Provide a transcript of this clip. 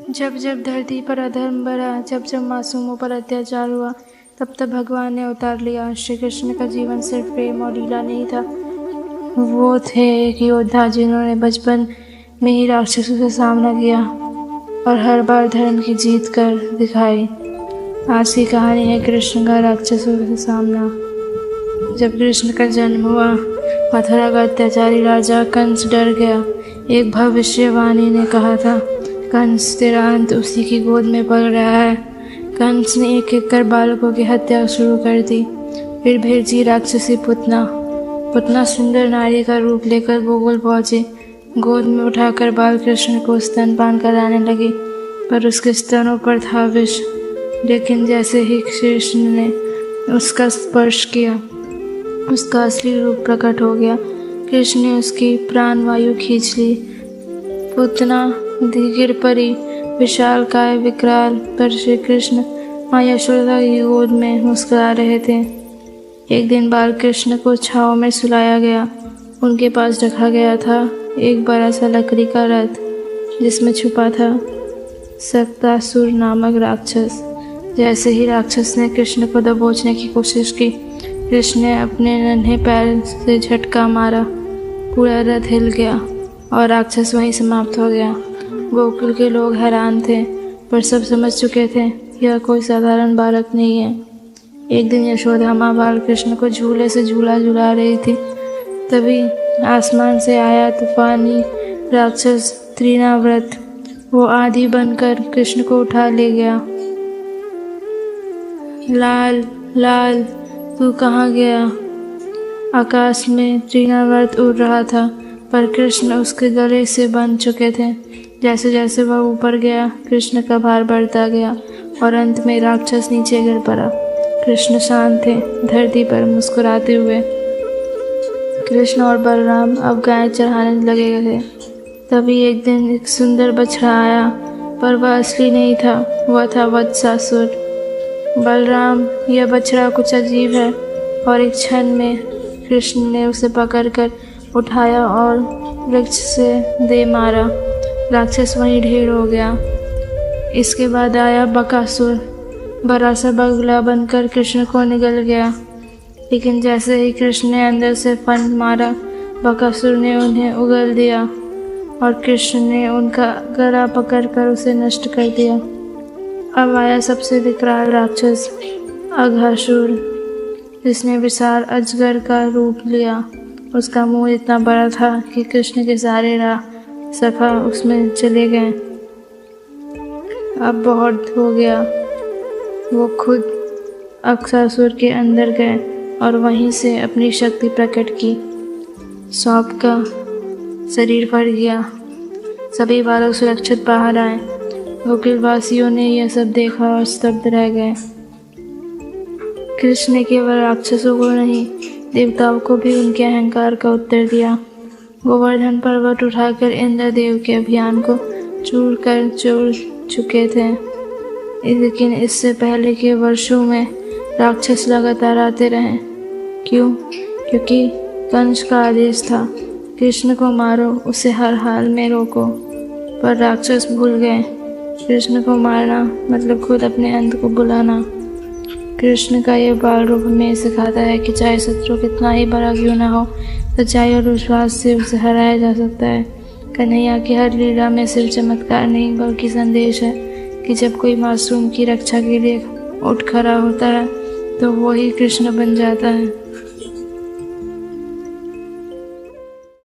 जब जब धरती पर अधर्म बढ़ा, जब जब मासूमों पर अत्याचार हुआ, तब तब भगवान ने अवतार लिया। श्री कृष्ण का जीवन सिर्फ प्रेम और लीला नहीं था, वो थे एक योद्धा जिन्होंने बचपन में ही राक्षसों से सामना किया और हर बार धर्म की जीत कर दिखाई। आज की कहानी है कृष्ण का राक्षसों से सामना। जब कृष्ण का जन्म हुआ, मथुरा का अत्याचारी राजा कंस डर गया। एक भविष्यवाणी ने कहा था, कंस तेरा अंत उसी की गोद में पल रहा है। कंस ने एक एक कर बालकों की हत्या शुरू कर दी। फिर भेजी राक्षसी पुतना सुंदर नारी का रूप लेकर गोकुल पहुंची। गोद में उठाकर बाल कृष्ण को स्तनपान कराने लगी, पर उसके स्तनों पर था विष। लेकिन जैसे ही कृष्ण ने उसका स्पर्श किया, उसका असली रूप प्रकट हो गया। कृष्ण ने उसकी प्राण वायु खींच ली। पुतना गिर पड़ी, विशाल काय विकराल, पर श्री कृष्ण माँ यशोदा की गोद में मुस्कुरा रहे थे। एक दिन बाल कृष्ण को छाँव में सुलाया गया। उनके पास रखा गया था एक बड़ा सा लकड़ी का रथ, जिसमें छुपा था सक्तासुर नामक राक्षस। जैसे ही राक्षस ने कृष्ण को दबोचने की कोशिश की, कृष्ण ने अपने नन्हे पैर से झटका मारा। पूरा रथ हिल गया और राक्षस वहीं समाप्त हो गया। गोकुल के लोग हैरान थे, पर सब समझ चुके थे यह कोई साधारण बालक नहीं है। एक दिन यशोदा माँ बाल कृष्ण को झूले से झूला झुला रही थी। तभी आसमान से आया तूफानी राक्षस त्रिनाव्रत। वो आंधी बनकर कृष्ण को उठा ले गया। लाल लाल तू कहाँ गया? आकाश में त्रिनाव्रत उड़ रहा था, पर कृष्ण उसके गले से बंध चुके थे। जैसे जैसे वह ऊपर गया, कृष्ण का भार बढ़ता गया और अंत में राक्षस नीचे गिर पड़ा। कृष्ण शांत थे, धरती पर मुस्कुराते हुए। कृष्ण और बलराम अब गाय चढ़ाने लगे थे। तभी एक दिन एक सुंदर बछड़ा आया, पर वह असली नहीं था, वह था वत्सासुर। बलराम, यह बछड़ा कुछ अजीब है, और एक क्षण में कृष्ण ने उसे पकड़कर उठाया और वृक्ष से दे मारा। राक्षस वहीं ढेर हो गया। इसके बाद आया बकासुर, बड़ा सा बगुला बनकर कृष्ण को निगल गया। लेकिन जैसे ही कृष्ण ने अंदर से फन मारा, बकासुर ने उन्हें उगल दिया और कृष्ण ने उनका गला पकड़कर उसे नष्ट कर दिया। अब आया सबसे विकराल राक्षस अघासुर, जिसने विशाल अजगर का रूप लिया। उसका मुंह इतना बड़ा था कि कृष्ण के सारे सखा उसमें चले गए। अब बहुत हो गया। वो खुद अघासुर के अंदर गए और वहीं से अपनी शक्ति प्रकट की। सांप का शरीर फट गया। सभी बालक सुरक्षित बाहर आए। गोकुलवासियों ने यह सब देखा और स्तब्ध रह गए। कृष्ण ने केवल राक्षसों को नहीं, देवताओं को भी उनके अहंकार का उत्तर दिया। गोवर्धन पर्वत उठाकर इंद्रदेव के अभियान को चूर चुके थे। लेकिन इससे पहले के वर्षों में राक्षस लगातार आते रहे। क्यों? क्योंकि कंस का आदेश था, कृष्ण को मारो, उसे हर हाल में रोको। पर राक्षस भूल गए, कृष्ण को मारना मतलब खुद अपने अंत को बुलाना। कृष्ण का यह बाल रूप हमें सिखाता है कि चाहे शत्रु कितना ही बड़ा क्यों ना हो, सच्चाई और विश्वास से उसे हराया जा सकता है। कन्हैया की हर लीला में सिर्फ चमत्कार नहीं, बल्कि संदेश है कि जब कोई मासूम की रक्षा के लिए उठ खड़ा होता है, तो वो ही कृष्ण बन जाता है।